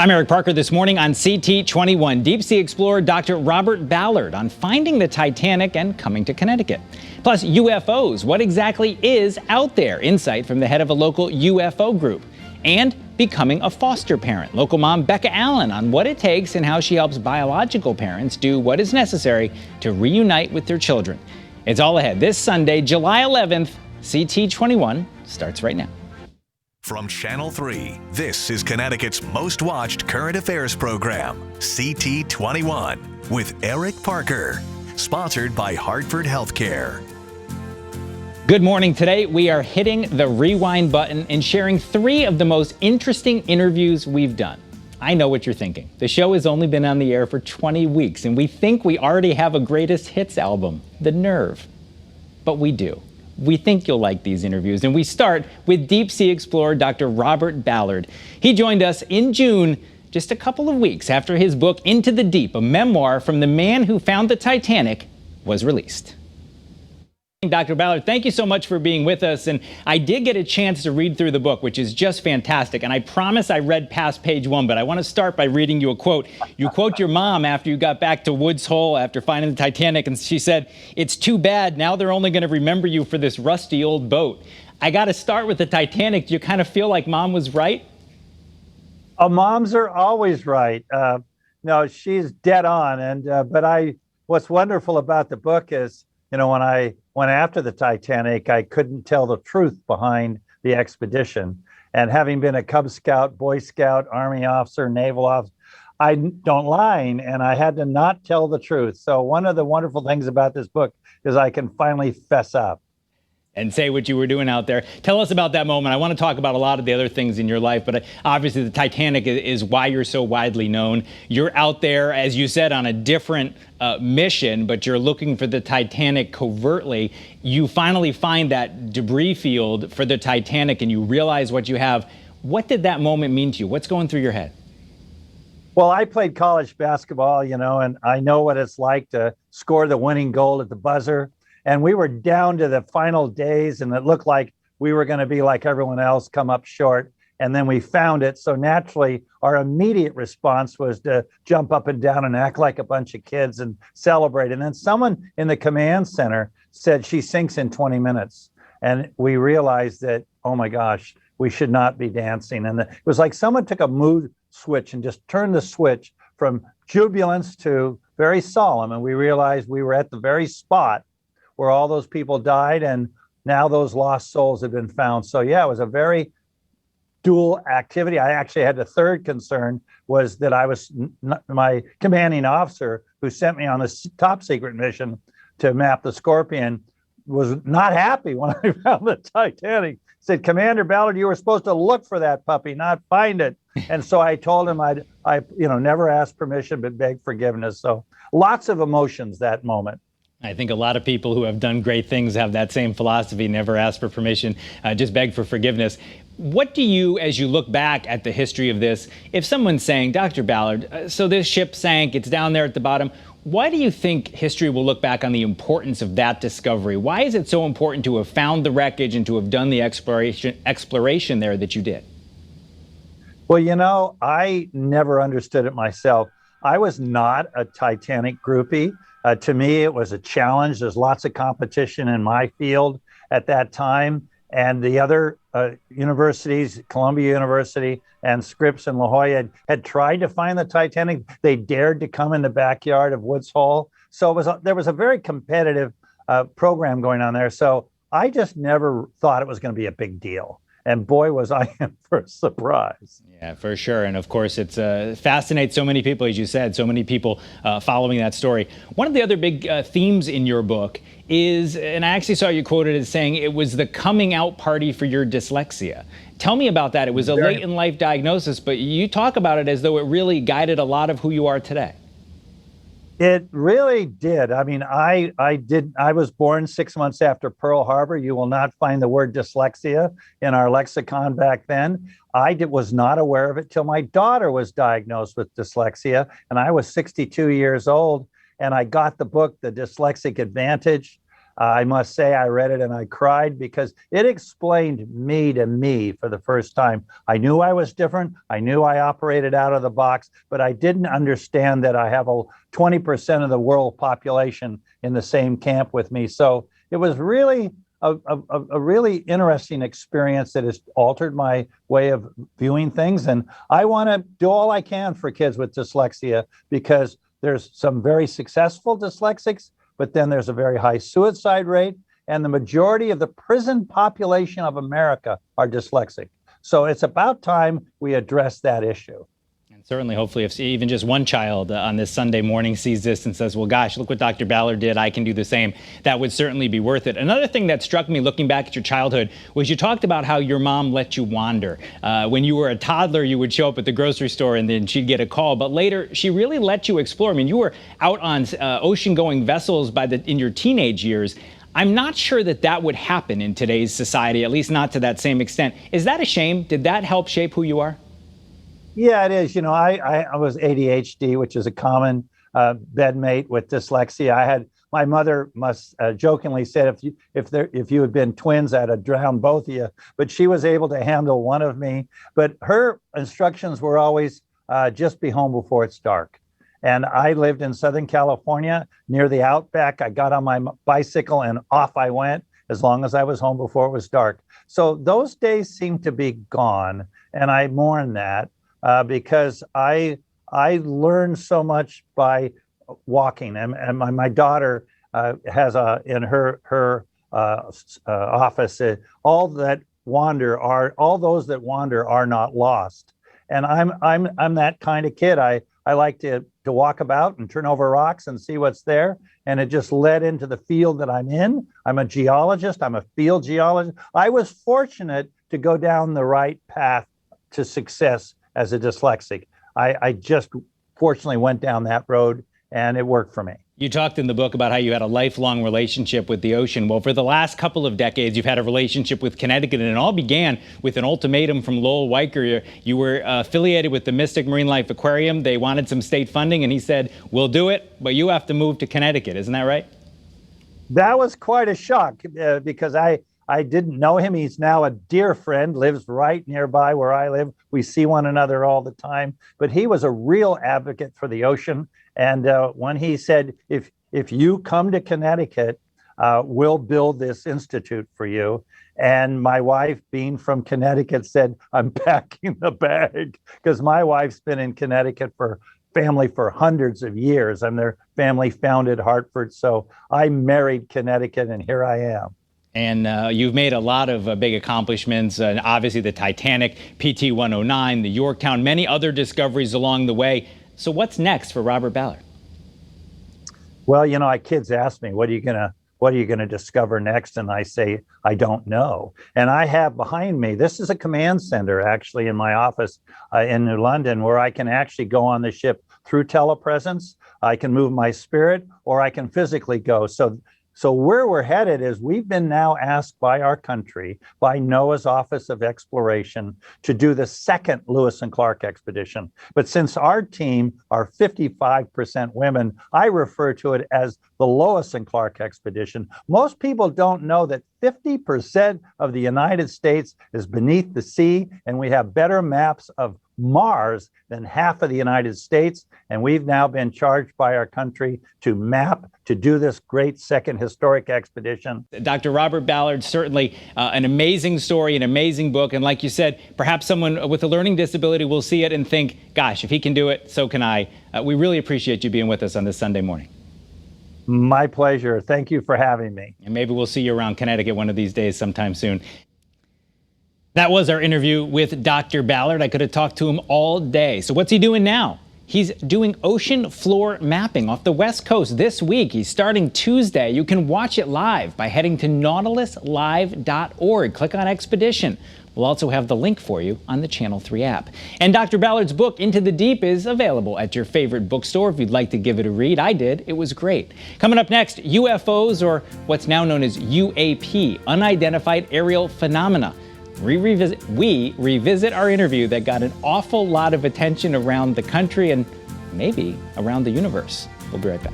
I'm Eric Parker. This morning on CT21, deep sea explorer Dr. Robert Ballard on finding the Titanic and coming to Connecticut. Plus, UFOs. What exactly is out there? Insight from the head of a local UFO group. And becoming a foster parent. Local mom Becca Allen on what it takes and how she helps biological parents do what is necessary to reunite with their children. It's all ahead this Sunday, July 11th. CT21 starts right now. From Channel 3, this is Connecticut's most watched current affairs program, CT21, with Eric Parker. Sponsored by Hartford Healthcare. Good morning. Today we are hitting the rewind button and sharing 3 of the most interesting interviews we've done. I know what you're thinking. The show has only been on the air for 20 weeks and we think we already have a greatest hits album, The Nerve. But we do. We think you'll like these interviews, and we start with deep sea explorer Dr. Robert Ballard. He joined us in June, just a couple of weeks after his book Into the Deep, a memoir from the man who found the Titanic, was released. Dr. Ballard, thank you so much for being with us, and I did get a chance to read through the book, which is just fantastic, and I promise I read past page 1, but I want to start by reading you a quote. You quote your mom after you got back to Woods Hole after finding the Titanic, and she said, "It's too bad, now they're only going to remember you for this rusty old boat." I got to start with the Titanic. Do you kind of feel like mom was right? Moms are always right. No, she's dead on, but what's wonderful about the book is, you know, when I went after the Titanic, I couldn't tell the truth behind the expedition. And having been a Cub Scout, Boy Scout, Army officer, naval officer, I don't lie, and I had to not tell the truth. So one of the wonderful things about this book is I can finally fess up. And say what you were doing out there. Tell us about that moment. I want to talk about a lot of the other things in your life, but obviously the Titanic is why you're so widely known. You're out there, as you said, on a different mission, but you're looking for the Titanic covertly. You finally find that debris field for the Titanic and you realize what you have. What did that moment mean to you? What's going through your head? Well, I played college basketball, you know, and I know what it's like to score the winning goal at the buzzer. And we were down to the final days, and it looked like we were going to be like everyone else, come up short. And then we found it. So naturally, our immediate response was to jump up and down and act like a bunch of kids and celebrate. And then someone in the command center said she sinks in 20 minutes. And we realized that, oh my gosh, we should not be dancing. And it was like someone took a mood switch and just turned the switch from jubilance to very solemn. And we realized we were at the very spot where all those people died, and now those lost souls have been found. So yeah, it was a very dual activity. I actually had a third concern, was that my commanding officer who sent me on this top secret mission to map the Scorpion was not happy when I found the Titanic. Said, "Commander Ballard, you were supposed to look for that puppy, not find it." And so I told him I never ask permission, but beg forgiveness. So lots of emotions that moment. I think a lot of people who have done great things have that same philosophy, never ask for permission, just beg for forgiveness. What do you, as you look back at the history of this, if someone's saying, "Dr. Ballard, so this ship sank, it's down there at the bottom," why do you think history will look back on the importance of that discovery? Why is it so important to have found the wreckage and to have done the exploration there that you did? Well, you know, I never understood it myself. I was not a Titanic groupie. To me, it was a challenge. There's lots of competition in my field at that time. And the other universities, Columbia University and Scripps and La Jolla, had tried to find the Titanic. They dared to come in the backyard of Woods Hole. So there was a very competitive program going on there. So I just never thought it was going to be a big deal. And boy, was I in for a surprise. Yeah, for sure. And of course, it's fascinates so many people, as you said, so many people following that story. One of the other big themes in your book is, and I actually saw you quoted as saying, it was the coming out party for your dyslexia. Tell me about that. It was a late in life diagnosis, but you talk about it as though it really guided a lot of who you are today. It really did. I mean, I was born 6 months after Pearl Harbor. You will not find the word dyslexia in our lexicon back then. Was not aware of it till my daughter was diagnosed with dyslexia, and I was 62 years old, and I got the book, The Dyslexic Advantage. I must say I read it and I cried because it explained me to me for the first time. I knew I was different. I knew I operated out of the box, but I didn't understand that I have a 20% of the world population in the same camp with me. So it was really a really interesting experience that has altered my way of viewing things. And I want to do all I can for kids with dyslexia, because there's some very successful dyslexics, but then there's a very high suicide rate. And the majority of the prison population of America are dyslexic. So it's about time we address that issue. And certainly, hopefully, if even just one child on this Sunday morning sees this and says, well, gosh, look what Dr. Ballard did, I can do the same, that would certainly be worth it. Another thing that struck me looking back at your childhood was you talked about how your mom let you wander. When you were a toddler, you would show up at the grocery store and then she'd get a call. But later, she really let you explore. I mean, you were out on ocean-going vessels in your teenage years. I'm not sure that would happen in today's society, at least not to that same extent. Is that a shame? Did that help shape who you are? Yeah, it is. You know, I was ADHD, which is a common bedmate with dyslexia. My mother must jokingly said, if you had been twins, I'd have drowned both of you. But she was able to handle one of me. But her instructions were always just be home before it's dark. And I lived in Southern California near the Outback. I got on my bicycle and off I went as long as I was home before it was dark. So those days seem to be gone. And I mourn that. Because I learned so much by walking, and my daughter has in her office all those that wander are not lost, and I'm that kind of kid. I like to walk about and turn over rocks and see what's there, and it just led into the field that I'm in. I'm a geologist. I'm a field geologist. I was fortunate to go down the right path to success as a dyslexic. I just fortunately went down that road and it worked for me. You talked in the book about how you had a lifelong relationship with the ocean. Well, for the last couple of decades, you've had a relationship with Connecticut, and it all began with an ultimatum from Lowell Weicker. You were affiliated with the Mystic Marine Life Aquarium. They wanted some state funding, and he said, we'll do it, but you have to move to Connecticut. Isn't that right? That was quite a shock because I didn't know him. He's now a dear friend, lives right nearby where I live. We see one another all the time. But he was a real advocate for the ocean. And when he said, if you come to Connecticut, we'll build this institute for you. And my wife, being from Connecticut, said, I'm packing the bag, because my wife's been in Connecticut family for hundreds of years. And their family founded Hartford. So I married Connecticut, and here I am. And you've made a lot of big accomplishments, obviously the Titanic, PT 109, the Yorktown, many other discoveries along the way. So what's next for Robert Ballard? Well, you know, kids ask me, what are you gonna discover next? And I say, I don't know. And I have behind me, this is a command center actually in my office in New London, where I can actually go on the ship through telepresence. I can move my spirit, or I can physically go. So where we're headed is we've been now asked by our country, by NOAA's Office of Exploration, to do the second Lewis and Clark expedition. But since our team are 55% women, I refer to it as the Lois and Clark expedition. Most people don't know that 50% of the United States is beneath the sea, and we have better maps of Mars than half of the United States. And we've now been charged by our country to do this great second historic expedition. Dr. Robert Ballard, certainly an amazing story, an amazing book. And like you said, perhaps someone with a learning disability will see it and think, gosh, if he can do it, so can I. We really appreciate you being with us on this Sunday morning. My pleasure. Thank you for having me. And maybe we'll see you around Connecticut one of these days sometime soon. That was our interview with Dr. Ballard. I could have talked to him all day. So what's he doing now? He's doing ocean floor mapping off the West Coast this week. He's starting Tuesday. You can watch it live by heading to nautiluslive.org. Click on Expedition. We'll also have the link for you on the Channel 3 app. And Dr. Ballard's book, Into the Deep, is available at your favorite bookstore if you'd like to give it a read. I did. It was great. Coming up next, UFOs, or what's now known as UAP, Unidentified Aerial Phenomena. We revisit our interview that got an awful lot of attention around the country and maybe around the universe. We'll be right back.